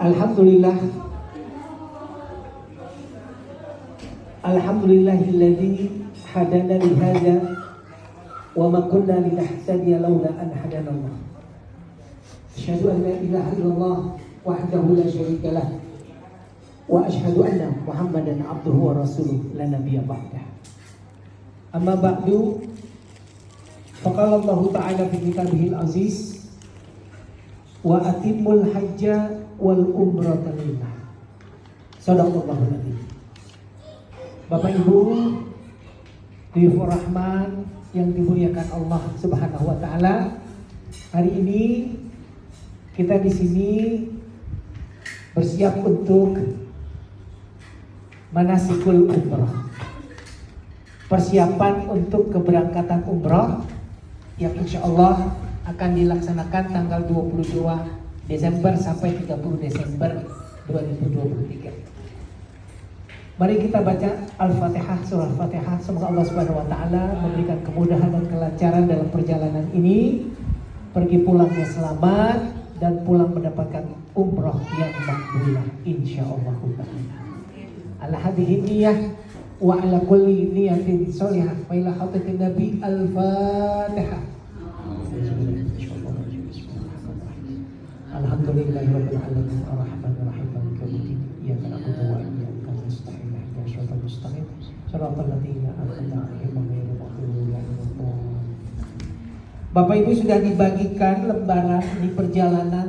Alhamdulillah. Alhamdulillahilladzi hadana li hadza wa ma kunna linahtadiya laula an hadana Allah. Asyhadu an la ilaha illallah wahdahu la syarika lah wa asyhadu anna Muhammadan abduhu wa rasuluh la nabiyya ba'dah. Amma ba'du. Faqala Allah ta'ala fi kitabihil aziz wa atimul hajja wal umrata lillah. Shadaqallahu nabi. Bapak Ibu Difur Rahman yang dimuliakan Allah Subhanahu wa taala, hari ini kita di sini bersiap untuk manasikul umrah. Persiapan untuk keberangkatan umrah yang insya Allah akan dilaksanakan tanggal 22 Desember sampai 30 Desember 2023. Mari kita baca Al-Fatihah, surah Al-Fatihah. Semoga Allah Subhanahu wa taala memberikan kemudahan dan kelancaran dalam perjalanan ini, pergi pulangnya selamat dan pulang mendapatkan umrah yang makbulah insyaallah taala. Ala hadhihi niyyah wa ala kulli niyatin shalihah wa ila hadratin nabi. Al-Fatihah. Alhamdulillahirabbil alamin arrahmanir rahim maliki yaumiddin iyyaka na'budu wa iyyaka nasta'in ihdinas siratal mustaqim siratal ladzina an'amta 'alaihim ghairil maghdubi 'alaihim waladdallin. Bapak Ibu, sudah dibagikan lembaran di perjalanan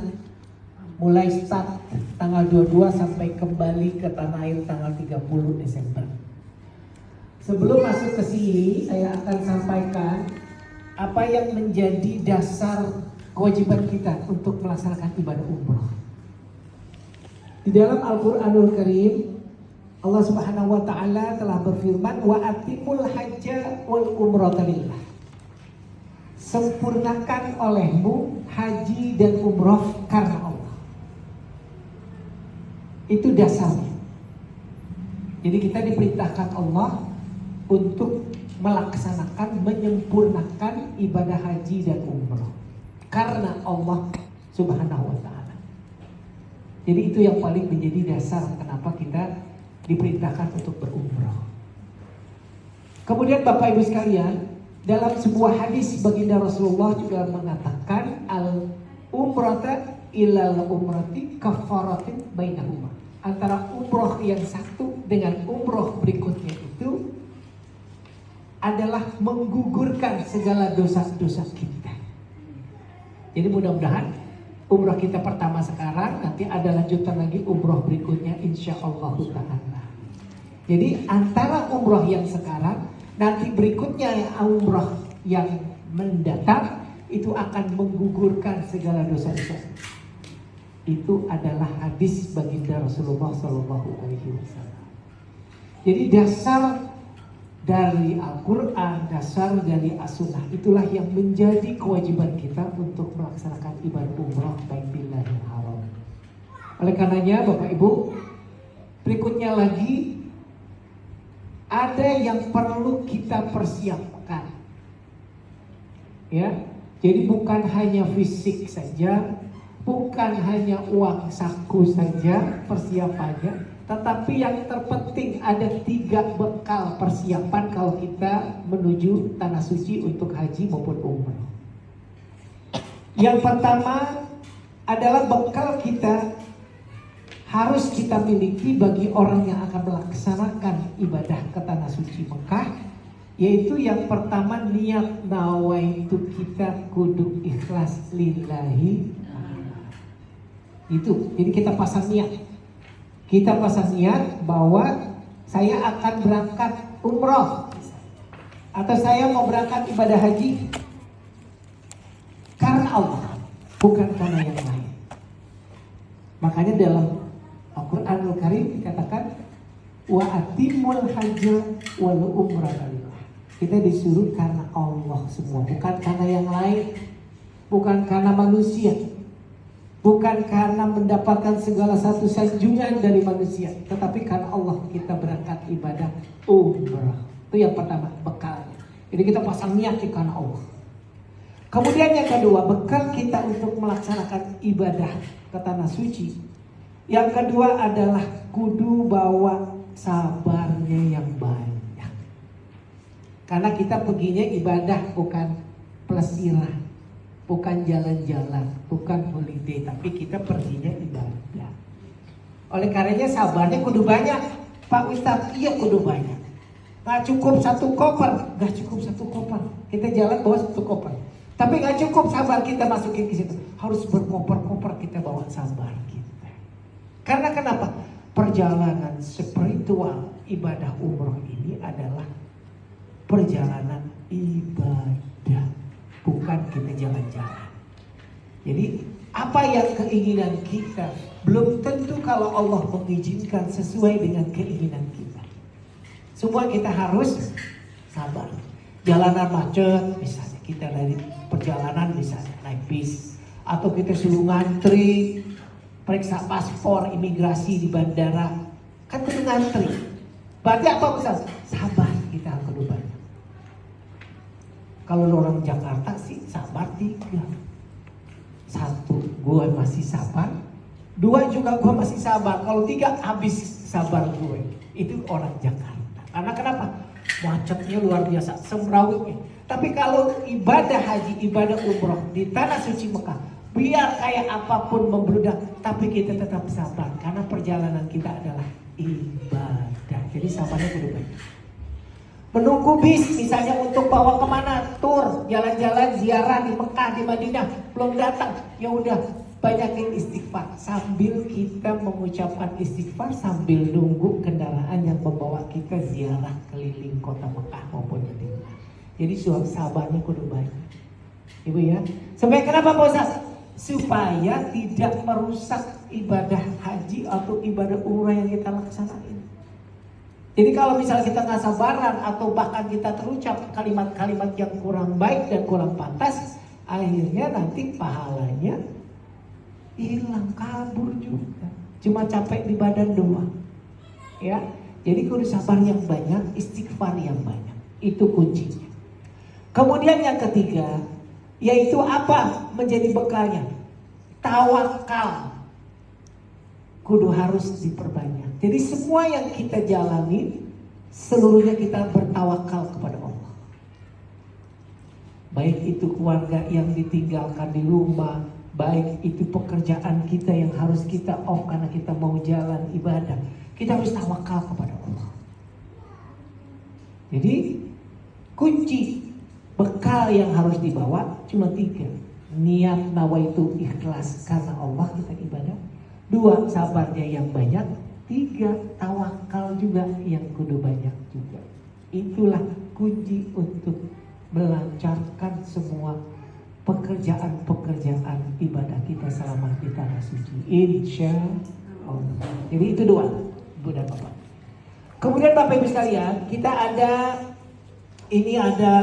mulai start tanggal 22 sampai kembali ke tanah air tanggal 30 Desember. Sebelum masuk ke sini, saya akan sampaikan apa yang menjadi dasar kewajiban kita untuk melaksanakan ibadah umrah. Di dalam Al-Qur'anul Karim, Allah Subhanahu wa taala telah berfirman, wa atimul hajja wal umrata lillah. Sempurnakan olehmu haji dan umrah karena Allah. Itu dasarnya. Jadi kita diperintahkan Allah untuk melaksanakan, menyempurnakan ibadah haji dan umrah karena Allah Subhanahu wa taala. Jadi itu yang paling menjadi dasar kenapa kita diperintahkan untuk berumrah. Kemudian Bapak Ibu sekalian, dalam sebuah hadis baginda Rasulullah juga mengatakan al umrata ilal umrati kafaratin bainahuma. Antara umrah yang satu dengan umrah berikutnya itu adalah menggugurkan segala dosa-dosa kita. Jadi mudah-mudahan umrah kita pertama sekarang, nanti ada lanjutan lagi umrah berikutnya insyaallah ta'ala. Jadi antara umrah yang sekarang, nanti berikutnya umrah yang mendatang itu akan menggugurkan segala dosa-dosa. Itu adalah hadis baginda Rasulullah SAW. Jadi dasar dari Al-Quran, dasar dari As-Sunnah, itulah yang menjadi kewajiban kita untuk melaksanakan ibadah umrah Baitillahil Haram. Oleh karenanya Bapak Ibu, berikutnya lagi ada yang perlu kita persiapkan. Ya, jadi bukan hanya fisik saja, bukan hanya uang saku saja persiapannya, tetapi yang terpenting ada 3 bekal persiapan kalau kita menuju tanah suci untuk haji maupun umrah. Yang pertama adalah bekal kita harus kita miliki bagi orang yang akan melaksanakan ibadah ke tanah suci Mekah, yaitu yang pertama niat nawaitu, kita kudu ikhlas lillahi. Itu, jadi kita pasang niat. Kita pasang niat bahwa saya akan berangkat umrah atau saya mau berangkat ibadah haji karena Allah, bukan karena yang lain. Makanya dalam Al-Quranul Karim dikatakan wa atimul hajja wal umrata lillah. Kita disuruh karena Allah semua, bukan karena yang lain, bukan karena manusia, bukan karena mendapatkan segala satu sanjungan dari manusia, tetapi karena Allah kita berangkat ibadah umrah. Itu yang pertama, bekalnya. Jadi kita pasang niat karena Allah. Kemudian yang kedua, bekal kita untuk melaksanakan ibadah ke tanah suci Yang kedua adalah kudu bawa sabarnya yang banyak. Karena kita perginya ibadah, bukan pelesiran, bukan jalan-jalan, bukan holiday, tapi kita perginya ibadah. Oleh karenanya sabarnya kudu banyak. Pak Ustadz, iya kudu banyak. Gak cukup satu koper, gak cukup satu koper. Kita jalan bawa satu koper. Tapi gak cukup sabar kita masukin ke situ. Harus berkoper-koper kita bawa sabar kita. Karena kenapa? Perjalanan spiritual ibadah umroh ini adalah perjalanan ibadah, bukan kita jalan-jalan. Jadi apa yang keinginan kita belum tentu kalau Allah mengizinkan sesuai dengan keinginan kita. Semua kita harus sabar. Jalanan macet, misalnya kita dari perjalanan misalnya naik bis, atau kita suruh ngantri periksa paspor imigrasi di bandara, kan kudu ngantri. Berarti apa Ustaz? Sabar kita kudu banyak. Kalau orang Jakarta sih sabar 3. 1, gue masih sabar. 2 juga gue masih sabar. Kalau 3 habis sabar gue. Itu orang Jakarta. Karena kenapa? Macetnya luar biasa, semrawutnya. Tapi kalau ibadah haji, ibadah umroh di tanah suci Mekah, biar kayak apapun membludak, tapi kita tetap sabar. Karena perjalanan kita adalah ibadah. Jadi sabarnya kudu banyak. Menunggu bis misalnya untuk bawa kemana, tur, jalan-jalan, ziarah di Mekah, di Madinah, belum datang. Ya udah, banyakin istighfar. Sambil kita mengucapkan istighfar, sambil nunggu kendaraan yang membawa kita ziarah keliling kota Mekah maupun Madinah. Jadi sabarnya kudu banyak. Ibu ya. Supaya kenapa Pak Ustaz? Supaya tidak merusak ibadah haji atau ibadah umrah yang kita laksanain. Jadi kalau misalnya kita nggak sabaran atau bahkan kita terucap kalimat-kalimat yang kurang baik dan kurang pantas, akhirnya nanti pahalanya hilang, kabur juga. Cuma capek di badan doang. Ya. Jadi kudu sabar yang banyak, istighfar yang banyak. Itu kuncinya. Kemudian yang ketiga, yaitu apa menjadi bekalnya? Tawakal. Kudu harus diperbanyak. Jadi semua yang kita jalani, seluruhnya kita bertawakal kepada Allah. Baik itu keluarga yang ditinggalkan di rumah, baik itu pekerjaan kita yang harus kita off karena kita mau jalan ibadah. Kita harus tawakal kepada Allah. Jadi kunci bekal yang harus dibawa cuma 3. Niat nawaitu ikhlas karena Allah kita ibadah. 2, sabarnya yang banyak. 3, tawakal juga yang kudu banyak juga. Itulah kunci untuk melancarkan semua pekerjaan-pekerjaan ibadah kita selama di tanah suci. Insya Allah. Jadi itu 2, Ibu dan Bapak. Kemudian Bapak Ibu sekalian, kita ada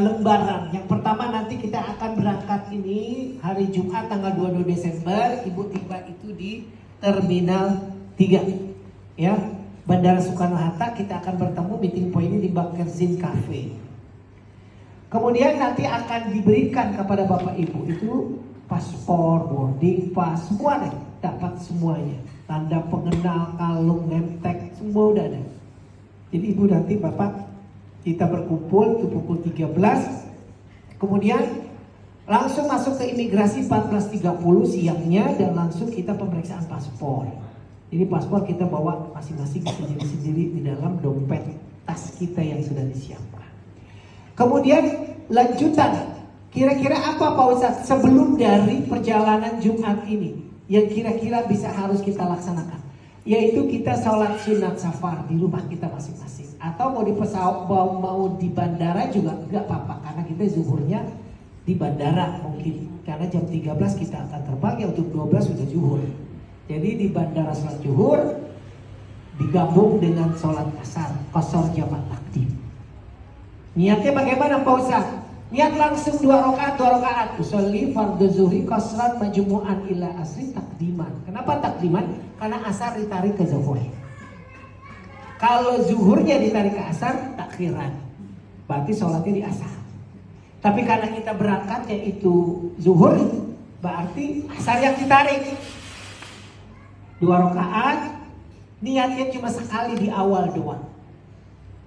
lembaran. Yang pertama nanti kita akan berangkat ini hari Jumat tanggal 22 Desember. Ibu tiba itu di Terminal 3. Ya, Bandara Soekarno-Hatta. Kita akan bertemu meeting point ini di Bakerzin Cafe. Kemudian nanti akan diberikan kepada Bapak Ibu itu paspor, boarding pass, semua deh, dapat semuanya. Tanda pengenal, kalung, nemtek, semua udah ada. Jadi Ibu nanti Bapak kita berkumpul itu pukul 13. Kemudian langsung masuk ke imigrasi 14.30 siangnya dan langsung kita pemeriksaan paspor. Jadi paspor kita bawa masing-masing sendiri-sendiri di dalam dompet tas kita yang sudah disiapkan. Kemudian lanjutan, kira-kira apa Pak Ustadz sebelum dari perjalanan Jumat ini yang kira-kira bisa harus kita laksanakan? Yaitu kita sholat sunat safar di rumah kita masing-masing. Atau mau di pesawat, mau di bandara juga enggak apa-apa. Karena kita zuhurnya di bandara mungkin. Karena jam 13 kita akan terbang, ya untuk 12 sudah zuhur. Jadi di bandara sholat zuhur digabung dengan sholat asar, qashar jamak takdim. Niatnya bagaimana Pak Ustadz? Niat langsung 2 rakaat. Usolli fardhu zuhri qashran majmu'an ila asri takdiman. Kenapa takdiman? Karena asar ditarik ke zuhur. Kalau zuhurnya ditarik ke asar, takhiran. Berarti sholatnya di asar. Tapi karena kita berangkatnya itu zuhur, berarti asar yang ditarik. 2 rakaat, niatnya cuma sekali di awal doang.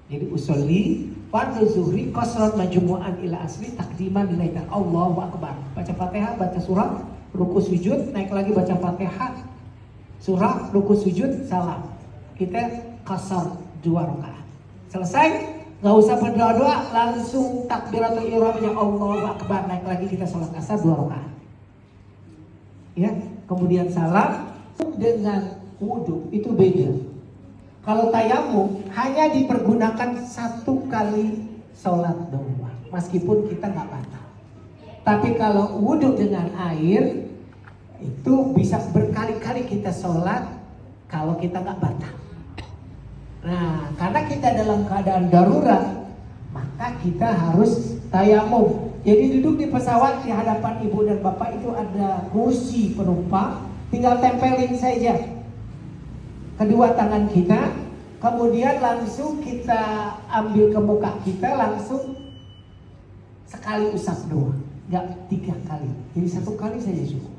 Jadi usolli fardhu zuhri qasran majmu'an ila asli takdiman lillahi ta'ala. Allahu akbar. Baca Fatihah, baca surah, ruku sujud, naik lagi baca Fatihah, surah, ruku sujud, salam. Kita qasar 2 rakaat. Selesai, nggak usah berdoa-doa, langsung takbiratul ihramnya Allahu akbar, naik lagi kita sholat asar 2 rakaat. Ya, kemudian salam. Dengan wudhu itu beda. Kalau tayamum hanya dipergunakan 1 kali sholat doang, meskipun kita nggak batal. Tapi kalau wudhu dengan air itu bisa berkali-kali kita sholat kalau kita nggak batal. Nah, karena kita dalam keadaan darurat, maka kita harus tayamum. Jadi duduk di pesawat, di hadapan ibu dan bapak itu ada kursi penumpang, tinggal tempelin saja kedua tangan kita, kemudian langsung kita ambil ke muka kita, langsung sekali usap doang, nggak 3 kali. Jadi 1 kali saja cukup.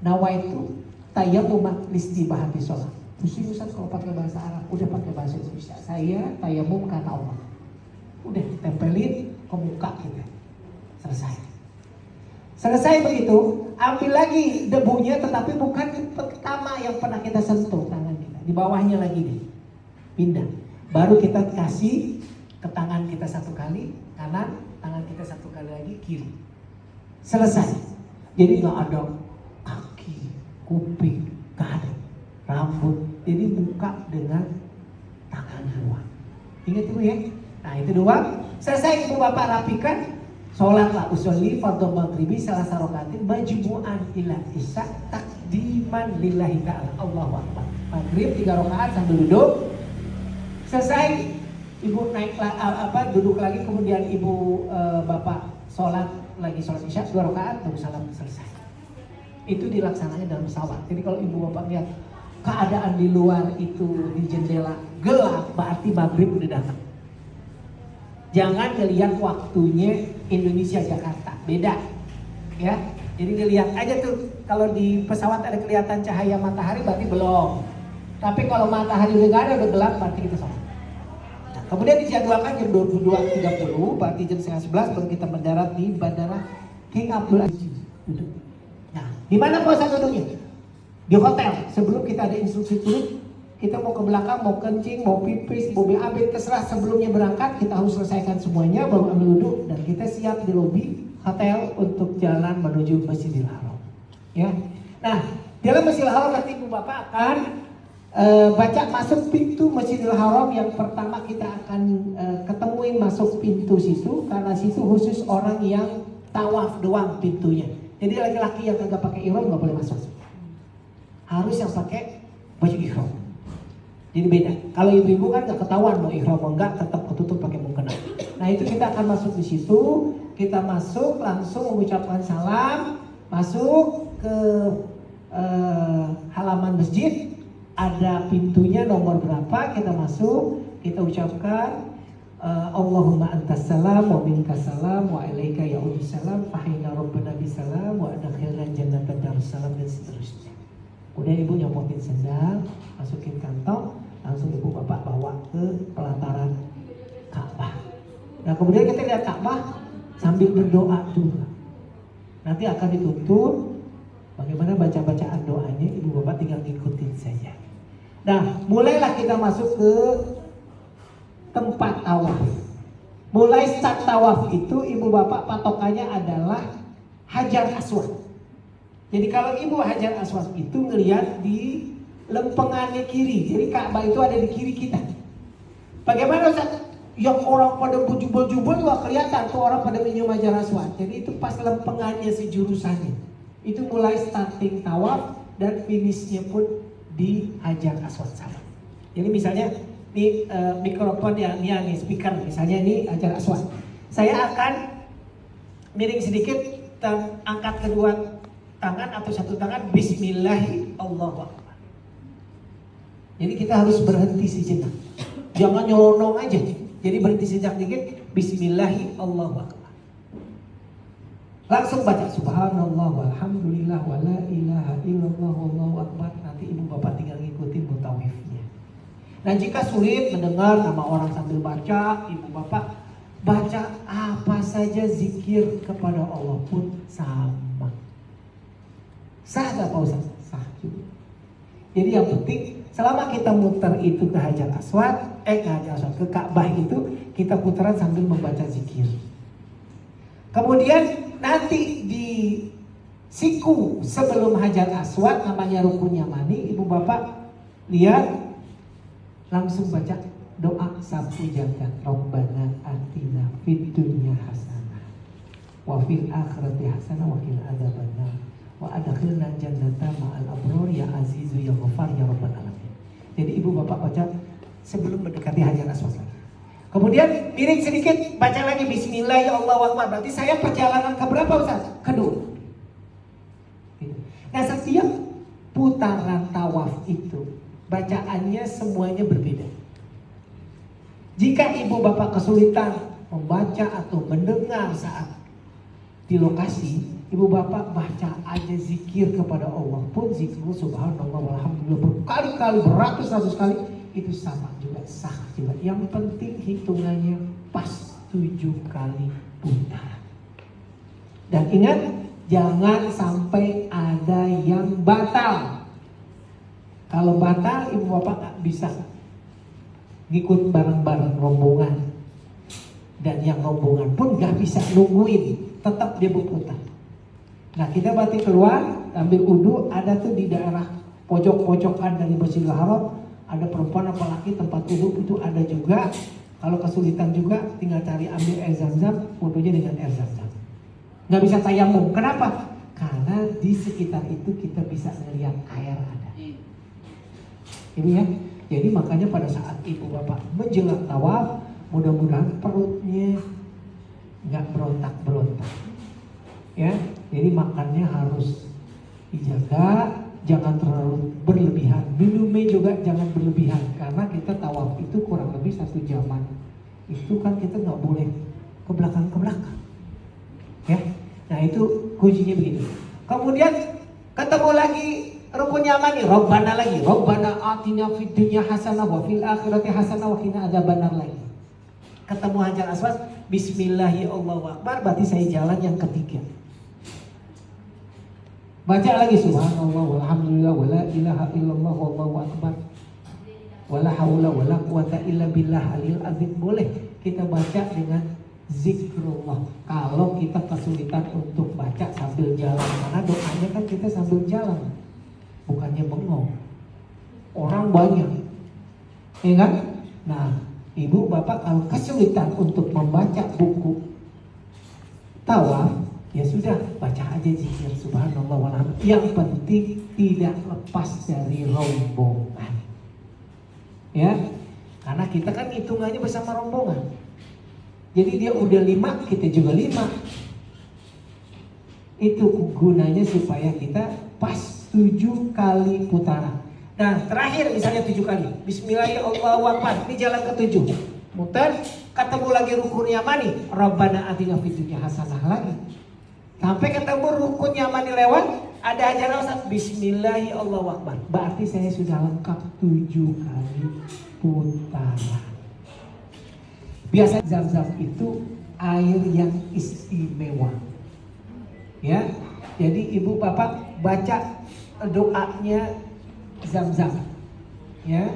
Nawaitu tayammum listibahati sholat. Pusing Ustaz kalau pakai bahasa Arab, udah pakai bahasa Indonesia. Saya tayamum karena Allah. Udah tempelin ke muka kita. Selesai begitu, ambil lagi debunya, tetapi bukan pertama yang pernah kita sentuh tangan kita. Di bawahnya lagi deh, pindah. Baru kita kasih ke tangan kita 1 kali, kanan, tangan kita 1 kali lagi, kiri. Selesai. Jadi nggak ada kaki, kuping, nggak ada rambut. Jadi muka dengan tangan doang. Ingat itu ya. Nah itu doang. Selesai ibu bapak rapikan. Sholatlah usolli fardhu maghribi salasa rakaatin majmu'an ila isya takdiman lillahi ta'ala. Allahu akbar. Maghrib 3 rakaat sambil duduk. Selesai ibu naiklah duduk lagi, kemudian ibu bapak sholat isya 2 rakaat baru salam, selesai. Itu dilaksananya dalam pesawat. Jadi kalau ibu bapak lihat keadaan di luar itu di jendela gelap, berarti maghrib udah datang. Jangan ngelihat waktunya Indonesia Jakarta, beda ya. Jadi dilihat aja tuh, kalau di pesawat ada kelihatan cahaya matahari berarti belum. Tapi kalau matahari udah nggak ada, udah gelap, berarti kita sholat. Nah, kemudian dijadwalkan jam 22.30, berarti jam 10:30 baru kita mendarat di Bandara King Abdul Aziz. Duduk. Nah, di mana proses duduknya? Di hotel. Sebelum kita ada instruksi turun, kita mau ke belakang, mau kencing, mau pipis, mau BAB, terserah. Sebelumnya berangkat kita harus selesaikan semuanya, baru ambil wudhu dan kita siap di lobi hotel untuk jalan menuju Masjidil Haram. Ya. Nah, dalam Masjidil Haram nanti ibu bapak akan baca masuk pintu Masjidil Haram. Yang pertama kita akan ketemuin masuk pintu situ, karena situ khusus orang yang tawaf doang pintunya. Jadi laki-laki yang kagak pakai ihram nggak boleh masuk. Harus yang pakai baju ihram. Jadi beda. Kalau ibu-ibu kan nggak ketahuan mau ihram mau enggak, tetap ketutup pakai mukena. Nah itu kita akan masuk di situ. Kita masuk langsung mengucapkan salam, masuk ke halaman masjid. Ada pintunya nomor berapa, kita masuk, kita ucapkan Allahumma antas salam wa minkas salam wa ilaika ya'udus salam fahina rabbana bisalam wa adkhilna jannata darussalam, dan seterusnya. Udah ibu nyopotin sendal, masukin kantong, langsung ibu bapak bawa ke pelataran Ka'bah. Nah kemudian kita lihat Ka'bah sambil berdoa juga. Nanti akan dituntun bagaimana baca-bacaan doanya, ibu bapak tinggal ngikutin saja. Nah mulailah kita masuk ke tempat tawaf. Mulai start tawaf itu ibu bapak patokannya adalah Hajar Aswad. Jadi kalau ibu Hajar Aswad itu ngelihat di lempengannya kiri. Jadi Ka'bah itu ada di kiri kita. Bagaimana Ustaz? Yang orang pada bujubel-jubel gak kelihatan tuh orang pada minum Hajar Aswad. Jadi itu pas lempengannya sejurusannya. Itu mulai starting tawaf dan finishnya pun di Hajar Aswad sama. Jadi misalnya ini mikrofon yang ini speaker, misalnya ini Hajar Aswad. Saya akan miring sedikit dan angkat kedua tangan atau satu tangan, Bismillahi Allahu Akbar. Jadi kita harus berhenti sejenak, jangan nyelonong aja. Jadi berhenti sejenak dikit, Bismillahi Allahu Akbar. Langsung baca Subhanallah walhamdulillah wala ilaha illallah wallahu akbar. nanti ibu bapak tinggal ngikutin mutawifnya. Nah jika sulit mendengar nama orang sambil baca, ibu bapak baca apa saja zikir kepada Allah pun sama. Sah gak Pak Ustaz? Sah juga. Jadi yang penting selama kita muter itu ke Hajar Aswad, ke Ka'bah itu kita putaran sambil membaca zikir. Kemudian nanti di siku sebelum Hajar Aswad namanya Rukun Yamani, ibu bapak lihat langsung baca doa sapu jagat. Rabbana atina fid dunya hasanah wa fil akhirati hasanah wa qina adzabannar wa adkhilna jannata ma'al abrar ya azizu ya ghafar ya rabbal alamin. Jadi ibu bapak baca sebelum mendekati Hajar Aswad lagi. Kemudian miring sedikit, baca lagi bismillah ya Allahu akbar. Berarti saya perjalanan ke berapa Ustaz? Kedua. Nah setiap putaran tawaf itu bacaannya semuanya berbeda. Jika ibu bapak kesulitan membaca atau mendengar saat di lokasi, ibu bapak baca aja zikir kepada Allah pun zikir subhanallah walhamdulillah berkali-kali, beratus-ratus kali, itu sama juga, sah juga. Yang penting hitungannya pas 7 kali putaran. Dan ingat, jangan sampai ada yang batal. Kalau batal, ibu bapak gak bisa ngikut bareng-bareng rombongan. Dan yang rombongan pun gak bisa nungguin, tetap dia berputar. Nah kita berarti keluar, ambil wudu, ada tuh di daerah pojok-pojokan dari Masjidil Haram, ada perempuan apalagi tempat wudu itu ada juga. Kalau kesulitan juga tinggal cari ambil air zam-zam, wudunya dengan air zam-zam. Gak bisa tayamum, kenapa? Karena di sekitar itu kita bisa melihat air ada. Ini ya, jadi makanya pada saat ibu bapak menjelang tawaf, mudah-mudahan perutnya nggak berontak-berontak. Ya, jadi makannya harus dijaga, jangan terlalu berlebihan. Minumnya juga jangan berlebihan, karena kita tawaf itu kurang lebih 1 jaman. Itu kan kita nggak boleh ke belakang. Ya, nah itu kuncinya begitu. Kemudian ketemu lagi Rukun Yamani, Rabbana lagi, Rabbana atina fid dunya hasanah wa fil akhirati hasanah wa qina adzabannar lagi. Ketemu Hajar Aswad, bismillahi Allahu akbar, berarti saya jalan yang ketiga. Baca lagi subhanallah walhamdulillah wala ilaha illallah wallahu akbar wala haula wala quwata illa billah alil azim. Boleh kita baca dengan zikrullah. Kalau kita kesulitan untuk baca sambil jalan, karena doanya kan kita sambil jalan, bukannya bengong. Orang banyak, ya kan? Nah, ibu bapak kalau kesulitan untuk membaca buku tawaf, ya sudah baca aja zikir subhanallah walhamdulillah. Yang penting tidak lepas dari rombongan. Ya, karena kita kan hitungannya bersama rombongan. Jadi dia udah 5, kita juga 5. Itu gunanya supaya kita pas 7 kali putaran. Nah terakhir misalnya 7 kali bismillahirrahmanirrahim, ini jalan ke-7, muter, ketemu lagi Rukun Yamani, Rabbana atina fid dunya hasanah lagi, sampai ketemu Rukun Yamani lewat, ada Hajar Aswad, bismillahirrahmanirrahim, berarti saya sudah lengkap 7 kali putaran. Biasa Zam-Zam itu air yang istimewa, ya. Jadi ibu bapak baca doanya Zam-Zam, ya.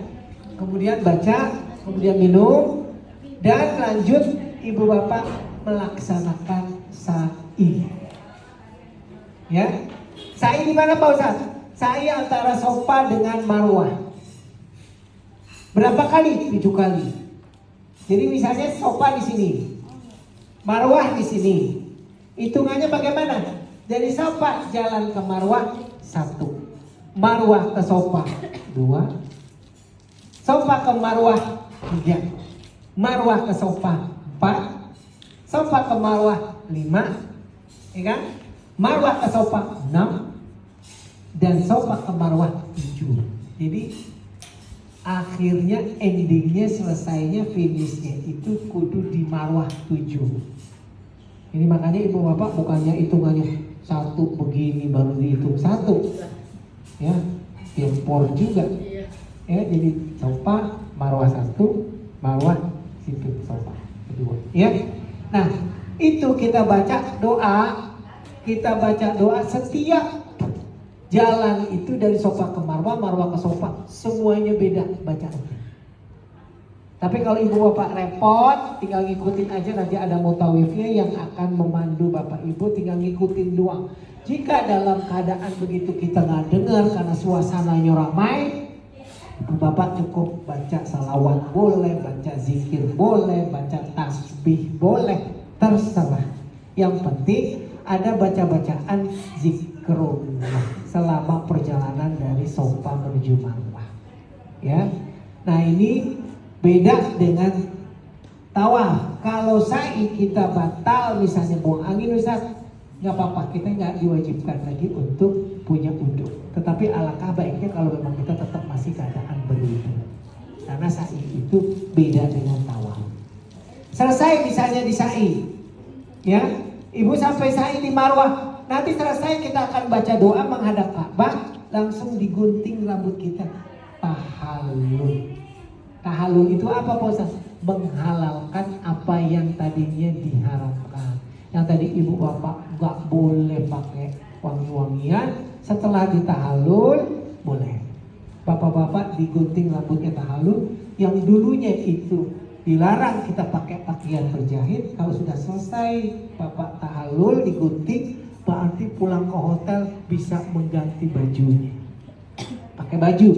Kemudian baca, kemudian minum, dan lanjut ibu bapak melaksanakan sa'i. Ya, sa'i di mana Pak Ustaz? Sa'i antara Safa dengan Marwah. Berapa kali? 7 kali. Jadi misalnya Safa di sini, Marwah di sini. Hitungannya bagaimana? Dari Safa jalan ke Marwah 1, Marwah ke Safa 2, Safa ke Marwah 3, Marwah ke Safa 4, Safa ke Marwah 5, ya kan? Marwah ke Safa 6, dan Safa ke Marwah 7. Jadi akhirnya endingnya, selesainya, finishnya itu kudu di Marwah 7. Ini makanya ibu bapak bukannya hitungannya 1 begini baru dihitung 1, ya. Timpor juga. Ya, jadi Safa, Marwah 1, Marwah situ Safa kedua. Ya. Nah, itu kita baca doa setiap jalan itu dari Safa ke Marwah, Marwah ke Safa, semuanya beda bacaannya. Tapi kalau ibu bapak repot, tinggal ngikutin aja, nanti ada mutawifnya yang akan memandu bapak ibu, tinggal ngikutin doang. Jika dalam keadaan begitu kita nggak dengar karena suasananya ramai, bapak cukup baca salawat boleh, baca zikir boleh, baca tasbih boleh, terserah. Yang penting ada baca-bacaan zikrullah selama perjalanan dari Safa menuju Marwah. Ya, nah ini beda dengan tawaf. Kalau sa'i kita batal, misalnya buang angin Ustaz, nggak apa-apa, kita nggak diwajibkan lagi untuk punya wudhu. Tetapi alangkah baiknya kalau memang kita tetap masih keadaan berwudhu, karena sa'i itu beda dengan tawaf. Selesai misalnya di sa'i, ya, ibu sampai sa'i di Marwah, nanti selesai kita akan baca doa menghadap Ka'bah, langsung digunting rambut kita, tahallul. Tahallul itu apa Pak Ustaz? Menghalalkan apa yang tadinya diharamkan. Yang tadi ibu bapak nggak boleh pakai wangi-wangian, setelah ditahallul boleh. Bapak-bapak digunting rambutnya tahallul. Yang dulunya itu dilarang kita pakai pakaian berjahit, kalau sudah selesai bapak tahallul digunting, berarti pulang ke hotel bisa mengganti bajunya. Pakai baju,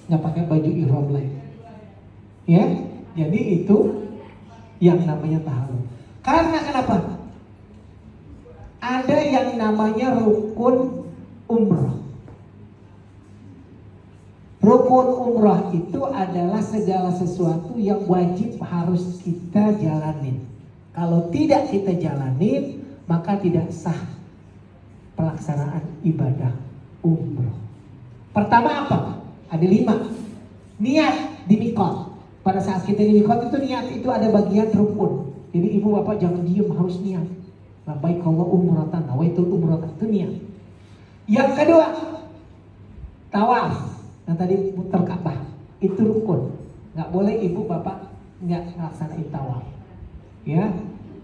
nggak pakai baju ihram lagi. Ya, jadi itu yang namanya tahallul. Karena kenapa? Ada yang namanya rukun umrah. Rukun umrah itu adalah segala sesuatu yang wajib harus kita jalanin. Kalau tidak kita jalanin, maka tidak sah pelaksanaan ibadah umrah. Pertama apa? Ada 5. Niat di mikot. Pada saat kita di mikot itu niat itu ada bagian rukun. Jadi ibu bapak jangan diem, harus niat. Labbaik Allah umratan, nawaitul umratan, itu niat. Yang kedua, tawaf. Yang tadi muter Ka'bah, itu rukun. Nggak boleh ibu bapak nggak melaksanain tawaf. Ya,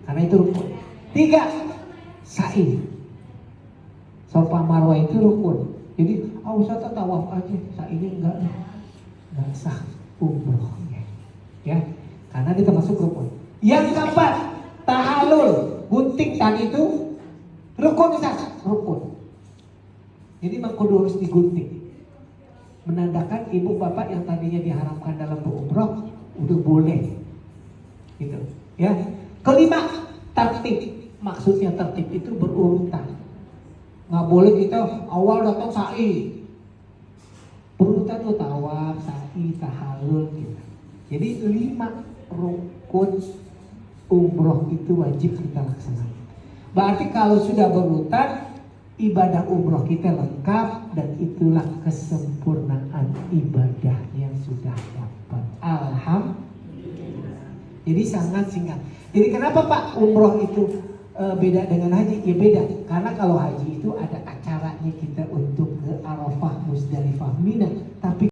karena itu rukun. 3, sa'i. Safa Marwah itu rukun. Jadi, usah tawaf aja, sa'inya nggak sah umroh. Ya, karena dia termasuk rukun. Yang keempat, tahallul, gunting tali itu rukun Ustaz, rukun. Jadi kudu harus digunting. Menandakan ibu bapak yang tadinya diharamkan dalam berumrah udah boleh. Gitu. Ya. Kelima, tertib. Maksudnya tertib itu berurutan. Nggak boleh kita awal datang sa'i. Berurutan tuh tawaf, sa'i, tahallul gitu. Jadi 5 rukun umroh itu wajib kita laksanakan. Berarti kalau sudah berurutan, ibadah umroh kita lengkap, dan itulah kesempurnaan ibadah yang sudah dapat. Alhamdulillah. Jadi sangat singkat. Jadi kenapa Pak umroh itu beda dengan haji? Ya beda, karena kalau haji itu ada acaranya kita untuk ke Arafah, Musdalifah, Mina. Tapi